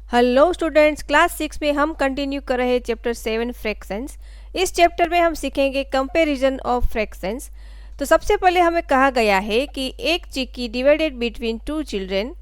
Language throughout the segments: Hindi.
हेलो स्टूडेंट्स, क्लास 6 में हम कंटिन्यू कर रहे हैं चैप्टर 7 फ्रैक्शंस। इस चैप्टर में हम सीखेंगे कंपैरिजन ऑफ फ्रैक्शंस। तो सबसे पहले हमें कहा गया है कि एक chikki divided between 2 children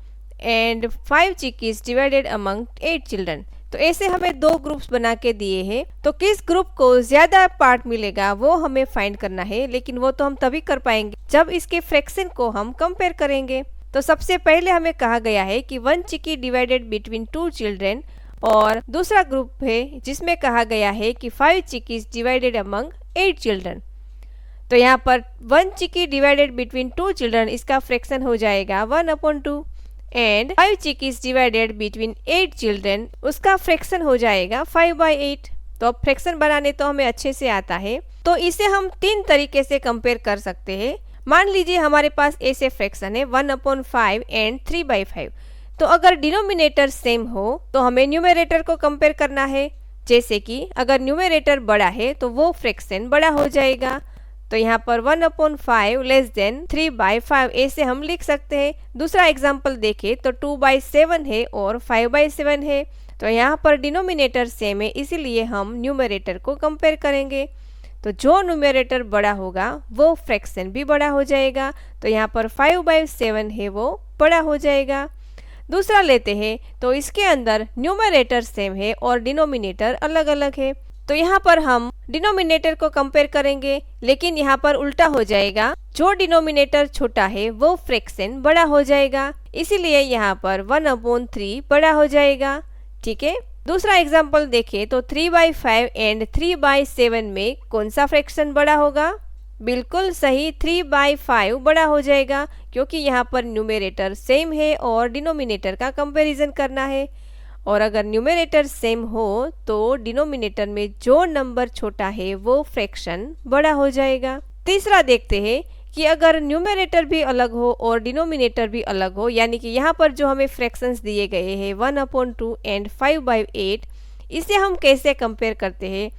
and 5 chikkis divided among 8 children. तो ऐसे हमें दो ग्रुप्स बना के दिए हैं। तो किस ग्रुप को ज्यादा पार्ट मिलेगा वो हमें फाइंड करना है, लेकिन वो तो हम तभी कर पाएंगे जब इसके फ्रैक्शन को हम कंपेयर करेंगे। तो सबसे पहले हमें कहा गया है कि 1 चिक्की डिवाइडेड बिटवीन 2 चिल्ड्रन, और दूसरा ग्रुप है जिसमें कहा गया है कि 5 चिक्कीज डिवाइडेड अमंग 8 चिल्ड्रन। तो यहाँ पर 1 चिक्की डिवाइडेड बिटवीन 2 चिल्ड्रन, इसका फ्रैक्शन हो जाएगा 1/2, and 5 chikkis divided between 8 children, उसका फ्रैक्शन हो जाएगा 5/8। तो अब फ्रैक्शन बनाने तो हमें अच्छे से आता है, तो इसे हम 3 तरीके से कंपेयर कर सकते हैं। मान लीजिए हमारे पास ऐसे फ्रैक्शन है 1/5 एंड 3/5। तो अगर डिनोमिनेटर सेम हो तो हमें न्यूमरेटर को कंपेयर करना है। जैसे कि अगर न्यूमरेटर बड़ा है तो वो फ्रैक्शन बड़ा हो जाएगा। तो यहाँ पर 1/5 लेस देन 3/5 ऐसे हम लिख सकते हैं। दूसरा एग्जाम्पल देखें तो 2/7 है और 5/7 है। तो यहाँ पर डिनोमिनेटर सेम है, इसीलिए हम न्यूमरेटर को कंपेयर करेंगे। तो जो न्यूमरेटर बड़ा होगा वो फ्रैक्शन भी बड़ा हो जाएगा। तो यहाँ पर 5/7 है वो बड़ा हो जाएगा। दूसरा लेते हैं तो इसके अंदर न्यूमरेटर सेम है और डिनोमिनेटर अलग अलग है। तो यहाँ पर हम डिनोमिनेटर को कंपेयर करेंगे, लेकिन यहाँ पर उल्टा हो जाएगा। जो डिनोमिनेटर छोटा है वो फ्रैक्शन बड़ा हो जाएगा, इसीलिए यहाँ पर 1/3 बड़ा हो जाएगा। ठीक है, दूसरा एग्जाम्पल देखें तो 3/5 एंड 3/7 में कौन सा फ्रैक्शन बड़ा होगा? बिल्कुल सही, 3/5 बड़ा हो जाएगा, क्योंकि यहाँ पर न्यूमरेटर सेम है और डिनोमिनेटर का कंपैरिजन करना है। और अगर न्यूमरेटर सेम हो तो डिनोमिनेटर में जो नंबर छोटा है वो फ्रैक्शन बड़ा हो जाएगा। तीसरा देखते हैं कि अगर न्यूमरेटर भी अलग हो और डिनोमिनेटर भी अलग हो, यानी कि यहाँ पर जो हमें फ्रैक्शंस दिए गए हैं 1/2 एंड 5/8, इसे हम कैसे कंपेयर करते हैं?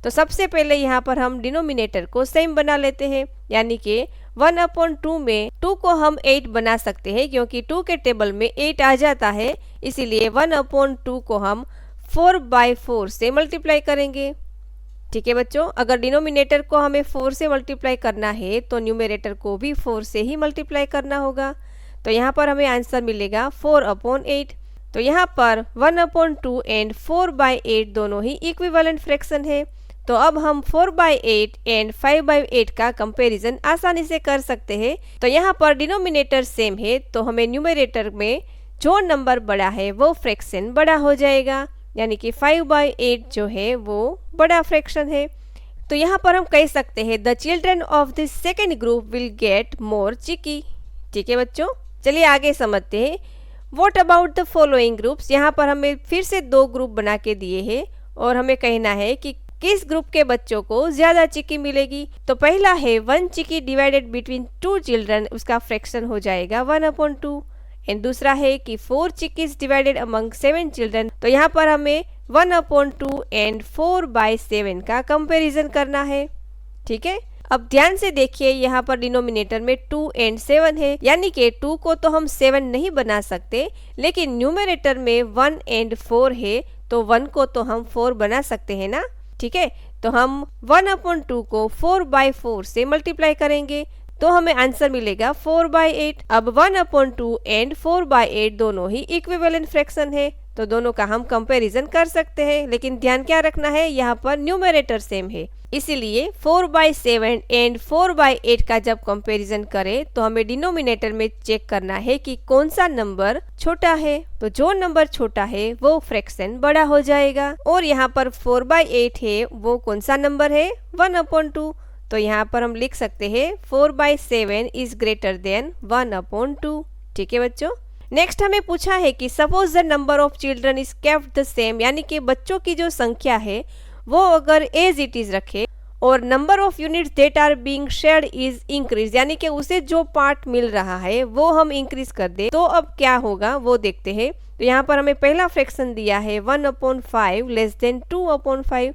तो सबसे पहले यहाँ पर हम डिनोमिनेटर को सेम बना लेते हैं, यानी कि 1/2 में 2 को हम 8 बना सकते हैं, क्योंकि 2 के टेबल में 8 आ जाता है, इसीलिए 1/2 को हम 4/4 से मल्टीप्लाई करेंगे। ठीक है बच्चों, अगर डिनोमिनेटर को हमें 4 से मल्टीप्लाई करना है तो न्यूमरेटर को भी 4 से ही मल्टीप्लाई करना होगा। तो यहाँ पर हमें आंसर मिलेगा 4/8। तो यहाँ पर 1/2 एंड 4/8 दोनों ही इक्विवेलेंट फ्रैक्शन है। तो अब हम 4/8 एंड 5/8 का कंपैरिजन आसानी से कर सकते हैं। तो यहाँ पर डिनोमिनेटर सेम है, तो हमें न्यूमरेटर में जो नंबर बड़ा है वो फ्रैक्शन बड़ा हो जाएगा, यानी कि 5/8 जो है वो बड़ा फ्रैक्शन है। तो यहाँ पर हम कह सकते हैं the children of this second group will get more chikki. ठीक है बच्चों, चलिए आगे समझते हैं। What about the following groups? यहाँ पर हमें फिर से दो ग्रुप बना के दिए हैं और हमें कहना है कि किस ग्रुप के बच्चों को ज्यादा चिकी मिलेगी। तो पहला है 1 चिकी डिवाइडेड बिटवीन 2 चिल्ड्रन, उसका फ्रैक्शन हो जाएगा 1/2। एंड दूसरा है कि 4 चिकीज डिवाइडेड अमंग 7 चिल्ड्रन। तो यहाँ पर हमें 1/2 एंड 4/7 का कंपैरिजन करना है। ठीक है, अब ध्यान से देखिए, यहाँ पर डिनोमिनेटर में 2 एंड 7 है, यानी कि 2 को तो हम 7 नहीं बना सकते, लेकिन न्यूमरेटर में 1 एंड 4 है, तो 1 को तो हम 4 बना सकते हैं ना। ठीक है, तो हम 1/2 को 4/4 से मल्टीप्लाई करेंगे, तो हमें आंसर मिलेगा 4/8। अब 1/2 एंड 4/8 दोनों ही इक्विवेलेंट फ्रैक्शन है, तो दोनों का हम कंपैरिजन कर सकते हैं, लेकिन ध्यान क्या रखना है, यहाँ पर न्यूमरेटर सेम है, इसीलिए 4/7 एंड 4/8 का जब कंपैरिजन करें तो हमें डिनोमिनेटर में चेक करना है कि कौन सा नंबर छोटा है। तो जो नंबर छोटा है वो फ्रैक्शन बड़ा हो जाएगा, और यहाँ पर 4/8 है, वो कौन सा नंबर है? 1/2। तो यहाँ पर हम लिख सकते हैं 4/7 इज ग्रेटर देन 1/2। ठीक है बच्चों, नेक्स्ट हमें पूछा है कि suppose the number of children is kept the same, यानी कि बच्चों की जो संख्या है वो अगर एज इट इज रखे और number of units that are being shared is increase, यानी कि उसे जो पार्ट मिल रहा है वो हम इंक्रीज कर दे, तो अब क्या होगा वो देखते हैं। तो यहाँ पर हमें पहला फ्रैक्शन दिया है 1/5 लेस देन 2/5,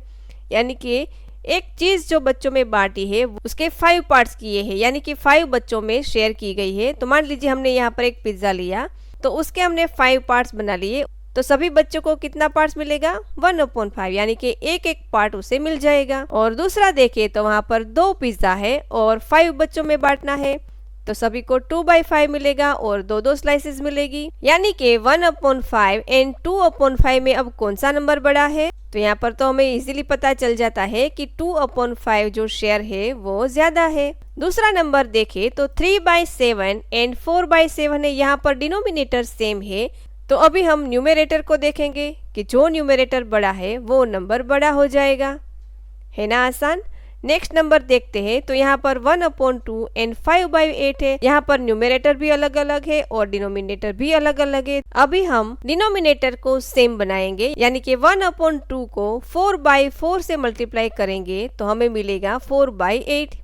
यानी कि एक चीज जो बच्चों में बांटी है उसके 5 पार्ट्स किए हैं, यानी कि 5 बच्चों में शेयर की गई है। तो मान लीजिए हमने यहाँ पर एक पिज्जा लिया, तो उसके हमने 5 पार्ट्स बना लिए, तो सभी बच्चों को कितना पार्ट्स मिलेगा 1/5, यानी कि एक एक पार्ट उसे मिल जाएगा। और दूसरा देखें तो वहाँ पर 2 पिज्जा है और 5 बच्चों में बांटना है, तो सभी को 2/5 मिलेगा और 2 स्लाइसेस मिलेगी, यानी कि 1/5 एंड 2/5 में अब कौन सा नंबर बड़ा है। तो यहाँ पर तो हमें इजीली पता चल जाता है कि 2/5 जो शेयर है वो ज्यादा है। दूसरा नंबर देखें तो 3/7 एंड 4/7 है, यहाँ पर डिनोमिनेटर सेम है, तो अभी हम न्यूमरेटर को देखेंगे कि जो न्यूमरेटर बड़ा है वो नंबर बड़ा हो जाएगा, है ना आसान। नेक्स्ट नंबर देखते हैं तो यहाँ पर 1/2 एंड 5/8 है, यहाँ पर न्यूमरेटर भी अलग अलग है और डिनोमिनेटर भी अलग अलग है। अभी हम डिनोमिनेटर को सेम बनाएंगे, यानी कि 1/2 को 4/4 से मल्टीप्लाई करेंगे तो हमें मिलेगा 4/8।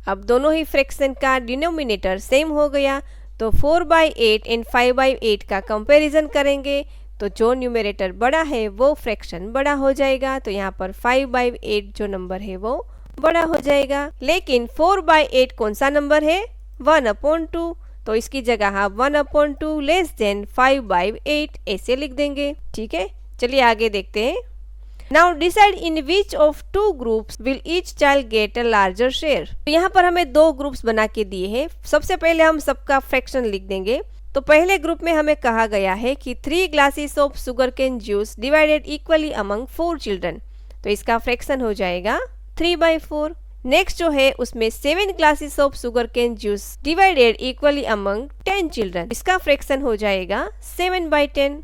अब दोनों ही फ्रैक्शन का डिनोमिनेटर सेम हो गया, तो 4/8 एंड 5/8 का कंपैरिजन करेंगे तो जो न्यूमरेटर बड़ा है वो फ्रैक्शन बड़ा हो जाएगा, तो यहाँ पर 5/8 जो नंबर है वो बड़ा हो जाएगा। लेकिन 4/8 कौन सा नंबर है 1/2, तो इसकी जगह आप 1/2 लेस देन 5/8 ऐसे लिख देंगे। ठीक है, चलिए आगे देखते हैं। Now decide in which of 2 groups will each child get a larger share. तो यहाँ पर हमें 2 ग्रुप्स बना के दिए हैं। सबसे पहले हम सबका फ्रैक्शन लिख देंगे। तो पहले ग्रुप में हमें कहा गया है कि 3 glasses of sugar cane juice divided equally among 4 children, तो इसका फ्रैक्शन हो जाएगा 3/4। नेक्स्ट जो है उसमें 7 glasses of sugar cane juice divided equally among 10 children, इसका फ्रैक्शन हो जाएगा 7/10।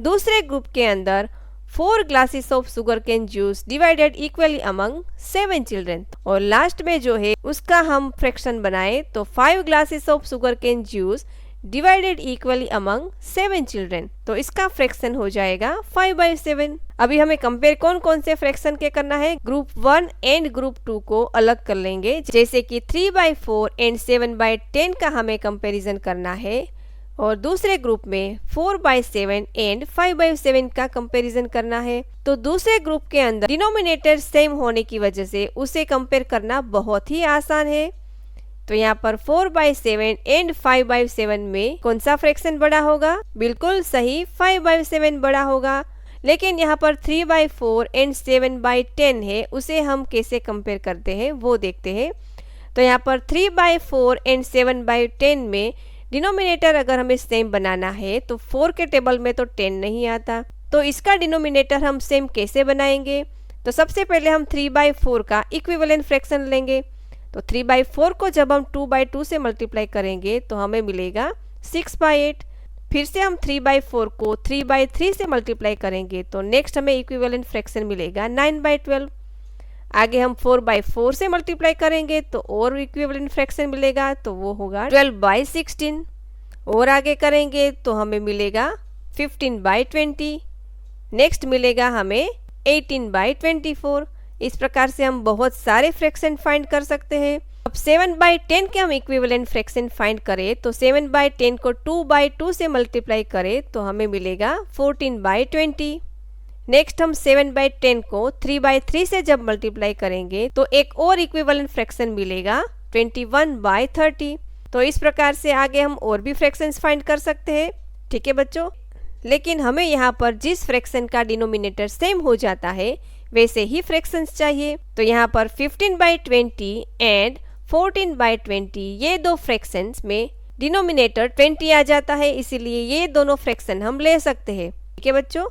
दूसरे ग्रुप के अंदर 4 glasses of sugar cane juice divided equally among 7 children, और लास्ट में जो है उसका हम फ्रैक्शन बनाए तो 5 glasses of sugar cane juice divided equally among 7 children, तो इसका फ्रैक्शन हो जाएगा 5/7। अभी हमें कंपेयर कौन कौन से फ्रैक्शन के करना है, ग्रुप 1 एंड ग्रुप 2 को अलग कर लेंगे, जैसे कि 3/4 एंड 7/10 का हमें कंपैरिजन करना है, और दूसरे ग्रुप में 4/7 एंड 5/7 का कंपैरिजन करना है। तो दूसरे ग्रुप के अंदर डिनोमिनेटर सेम होने की वजह से उसे कंपेयर करना बहुत ही आसान है। तो यहाँ पर 4/7 एंड 5/7 में कौन सा फ्रैक्शन बड़ा होगा, बिल्कुल सही 5/7 बड़ा होगा। लेकिन यहाँ पर 3/4 एंड 7/10 है, उसे हम कैसे कंपेयर करते हैं वो देखते हैं। तो यहाँ पर 3/4 एंड 7/10 में डिनोमिनेटर अगर हमें सेम बनाना है तो 4 के टेबल में तो 10 नहीं आता, तो इसका डिनोमिनेटर हम सेम कैसे बनाएंगे। तो सबसे पहले हम 3/4 का इक्विवेलेंट फ्रैक्शन लेंगे। तो 3/4 को जब हम 2/2 से मल्टीप्लाई करेंगे तो हमें मिलेगा 6/8। फिर से हम 3/4 को 3/3 से मल्टीप्लाई करेंगे तो नेक्स्ट हमें इक्विवेलेंट फ्रैक्शन मिलेगा 9/12। आगे हम 4/4 से मल्टीप्लाई करेंगे तो और इक्विवेलेंट फ्रैक्शन मिलेगा, तो वो होगा 12/16। और आगे करेंगे तो हमें मिलेगा 15/20। नेक्स्ट मिलेगा हमें 18/24। इस प्रकार से हम बहुत सारे फ्रैक्शन फाइंड कर सकते हैं। अब 7/10 के हम इक्विवेलेंट फ्रैक्शन फाइंड करें तो 7/10 को 2/2 से मल्टीप्लाई करें तो हमें मिलेगा 14/20। नेक्स्ट हम 7/10 को 3/3 से जब मल्टीप्लाई करेंगे तो एक और इक्विवेलेंट फ्रैक्शन मिलेगा 21/30। तो इस प्रकार से आगे हम और भी फ्रैक्शंस फाइंड कर सकते हैं। ठीक है बच्चों, लेकिन हमें यहाँ पर जिस फ्रैक्शन का डिनोमिनेटर सेम हो जाता है वैसे ही फ्रैक्शंस चाहिए। तो यहाँ पर 15/20 एंड 14/20 ये दो फ्रैक्शंस में डिनोमिनेटर 20 आ जाता है, इसीलिए ये दोनों फ्रैक्शन हम ले सकते हैं। ठीक है बच्चों,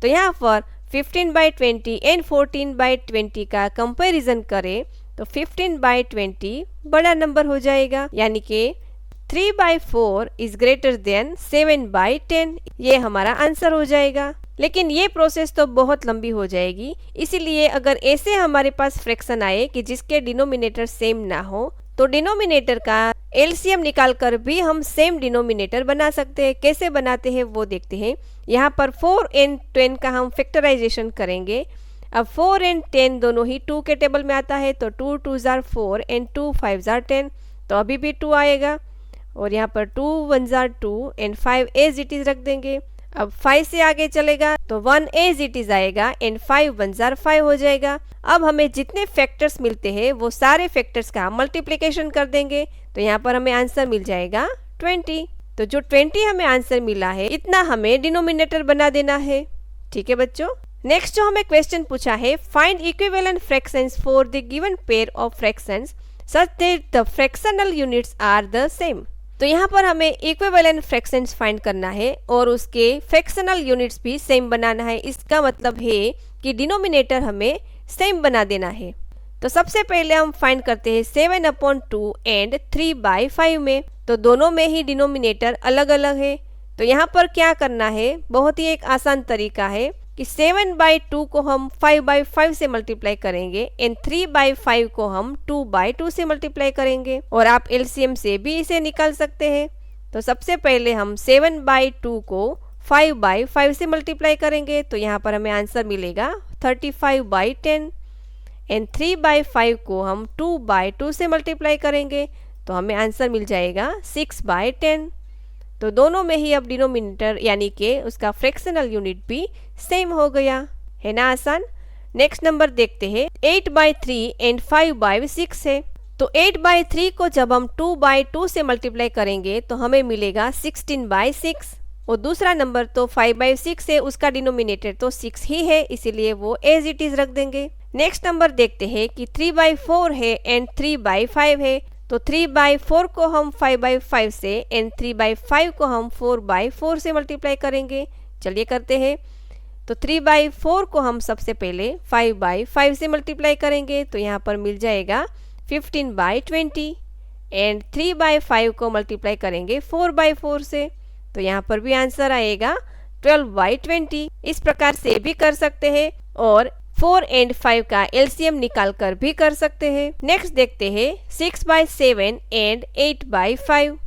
तो यहाँ पर 15/20 एंड 14/20 का कंपैरिजन करें तो 15/20 बड़ा नंबर हो जाएगा, यानी कि 3/4 इज ग्रेटर देन 7/10, ये हमारा आंसर हो जाएगा। लेकिन ये प्रोसेस तो बहुत लंबी हो जाएगी, इसीलिए अगर ऐसे हमारे पास फ्रैक्शन आए कि जिसके डिनोमिनेटर सेम ना हो तो डिनोमिनेटर का एलसीएम निकाल कर भी हम सेम डिनोमिनेटर बना सकते हैं। कैसे बनाते हैं वो देखते हैं। यहाँ पर 4 एंड 10 का हम फैक्टराइजेशन करेंगे। अब 4 एंड 10 दोनों ही 2 के टेबल में आता है, तो 2 2s are 4 and 2 5s are 10, तो अभी भी 2 आएगा। और यहाँ पर 2 1s are 2 and 5 as it is रख देंगे। अब 5 से आगे चलेगा तो 1 एज इट इज आएगा एंड 5 1s are 5 हो जाएगा। अब हमें जितने फैक्टर्स मिलते हैं वो सारे फैक्टर्स का मल्टीप्लिकेशन कर देंगे, तो यहाँ पर हमें आंसर मिल जाएगा 20। तो जो 20 हमें आंसर मिला है इतना हमें डिनोमिनेटर बना देना है। ठीक है बच्चों। नेक्स्ट जो हमें क्वेश्चन पूछा है, find equivalent fractions for the given pair of fractions such that the fractional units are the same. तो यहाँ पर हमें इक्विवेलेंट फ्रैक्शंस फाइंड करना है और उसके फ्रैक्शनल यूनिट्स भी सेम बनाना है। इसका मतलब है कि डिनोमिनेटर हमें सेम बना देना है। तो सबसे पहले हम फाइंड करते हैं 7/2 एंड 3/5 में। तो दोनों में ही डिनोमिनेटर अलग अलग है। तो यहाँ पर क्या करना है, बहुत ही एक आसान तरीका है कि 7/2 को हम 5/5 से मल्टीप्लाई करेंगे एंड 3/5 को हम 2/2 से मल्टीप्लाई करेंगे और आप एलसीएम से भी इसे निकाल सकते हैं। तो सबसे पहले हम 7/2 को 5/5 से मल्टीप्लाई करेंगे तो यहाँ पर हमें आंसर मिलेगा 35/10 एंड 3/5 को हम 2/2 से मल्टीप्लाई करेंगे तो हमें आंसर मिल जाएगा 6/10। तो दोनों में ही अब डिनोमिनेटर यानी कि उसका फ्रैक्शनल यूनिट भी सेम हो गया है ना, आसान। नेक्स्ट नंबर देखते हैं 8/3 एंड 5/6 है। तो 8/3 को जब हम 2/2 से मल्टीप्लाई करेंगे तो हमें मिलेगा 16/6 और दूसरा नंबर तो 5/6 है, उसका डिनोमिनेटर तो 6 ही है, इसीलिए वो एज इट इज रख देंगे। नेक्स्ट नंबर देखते हैं कि 3/4 है एंड 3/5 है। तो 3/4 को हम 5/5 से एंड 3/5 को हम 4/4 से मल्टीप्लाई करेंगे। चलिए करते हैं। तो 3/4 को हम सबसे पहले 5/5 से मल्टीप्लाई करेंगे तो यहाँ पर मिल जाएगा 15/20 एंड 3/5 को मल्टीप्लाई करेंगे 4/4 से तो यहाँ पर भी आंसर आएगा 12/20। इस प्रकार से भी कर सकते हैं और 4 एंड 5 का एलसीएम निकाल कर भी कर सकते हैं। नेक्स्ट देखते हैं 6/7 एंड 8/5।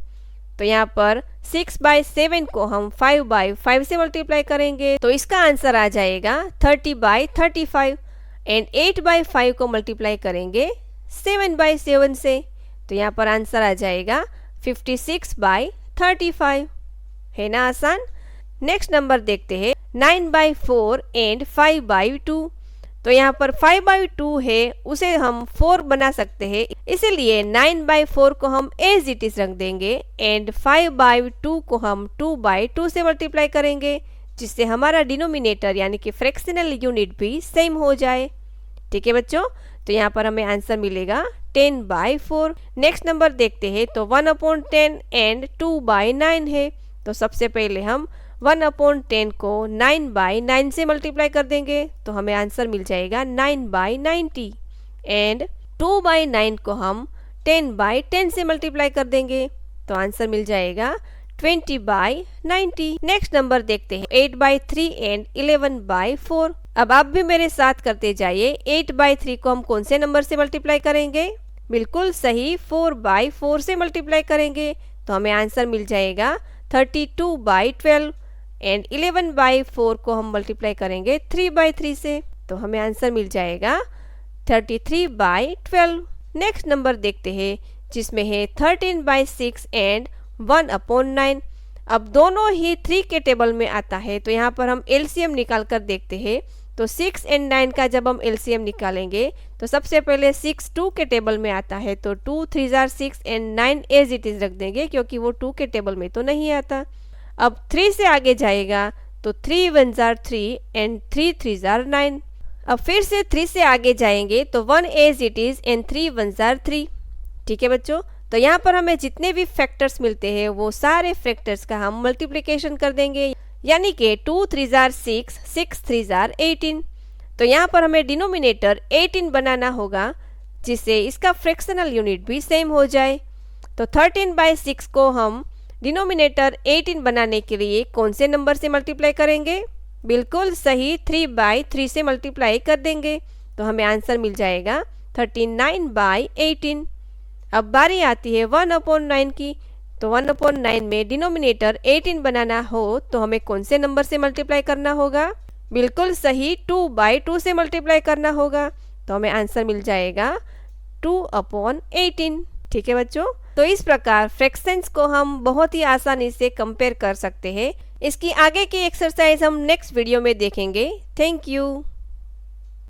तो यहाँ पर 6/7 को हम 5/5 से मल्टीप्लाई करेंगे तो इसका आंसर आ जाएगा 30/35 एंड 8/5 को मल्टीप्लाई करेंगे 7/7 से तो यहाँ पर आंसर आ जाएगा 56/35 है ना, आसान। नेक्स्ट नंबर देखते हैं 9/4 एंड 5/2। तो यहाँ पर 5/2 है उसे हम 4 बना सकते हैं, इसीलिए 9/4 को हम एज इट इज रख देंगे एंड 5/2 को हम 2/2 से मल्टीप्लाई करेंगे जिससे हमारा डिनोमिनेटर यानी कि फ्रैक्शनल यूनिट भी सेम हो जाए। ठीक है बच्चों। तो यहाँ पर हमें आंसर मिलेगा 10/4। नेक्स्ट नंबर देखते हैं तो 1/10 एंड 2/9 है। तो सबसे पहले हम 1/10 को 9/9 से मल्टीप्लाई कर देंगे तो हमें आंसर मिल जाएगा 9/90 एंड 2/9 को हम 10/10 से मल्टीप्लाई कर देंगे तो आंसर मिल जाएगा 20/90। नेक्स्ट नंबर देखते हैं 8/3 एंड 11/4। अब आप भी मेरे साथ करते जाइए। 8/3 को हम कौन से नंबर से मल्टीप्लाई करेंगे, बिल्कुल सही 4/4 से मल्टीप्लाई करेंगे तो हमें आंसर मिल जाएगा 32/12 एंड 11/4 को हम मल्टीप्लाई करेंगे 3/3 से तो हमें आंसर मिल जाएगा 33/12। नेक्स्ट नंबर देखते हैं जिसमें है 13/6 एंड 1/9। अब दोनों ही 3 के टेबल में आता है तो यहाँ पर हम एलसीएम निकाल कर देखते हैं। तो 6 एंड 9 का जब हम एलसीएम निकालेंगे तो सबसे पहले 6 2 के टेबल में आता है तो 2 3 6 एंड 9 एज इट इज रख देंगे क्योंकि वो 2 के टेबल में तो नहीं आता। अब 3 से आगे जाएगा तो 3 1 3 एंड 3 3 9। अब फिर से 3 से आगे जाएंगे तो 1 एज इट इज एंड 3 1 3। ठीक है बच्चों। तो यहाँ पर हमें जितने भी फैक्टर्स मिलते हैं वो सारे फैक्टर्स का हम मल्टीप्लिकेशन कर देंगे यानी कि 2 3 6 6 3 18। तो यहाँ पर हमें डिनोमिनेटर 18 बनाना होगा जिससे इसका फ्रैक्शनल यूनिट भी सेम हो जाए। तो 13/6 को हम डिनोमिनेटर 18 बनाने के लिए कौन से नंबर से मल्टीप्लाई करेंगे, बिल्कुल सही 3/3 से मल्टीप्लाई कर देंगे तो हमें आंसर मिल जाएगा 39/18। अब बारी आती है 1/9 की। तो 1/9 में डिनोमिनेटर 18 बनाना हो तो हमें कौन से नंबर से मल्टीप्लाई करना होगा, बिल्कुल सही 2/2 से मल्टीप्लाई करना होगा तो हमें आंसर मिल जाएगा 2/18। ठीक है बच्चों। तो इस प्रकार फ्रैक्शंस को हम बहुत ही आसानी से कंपेयर कर सकते हैं। इसकी आगे की एक्सरसाइज हम नेक्स्ट वीडियो में देखेंगे। Thank you.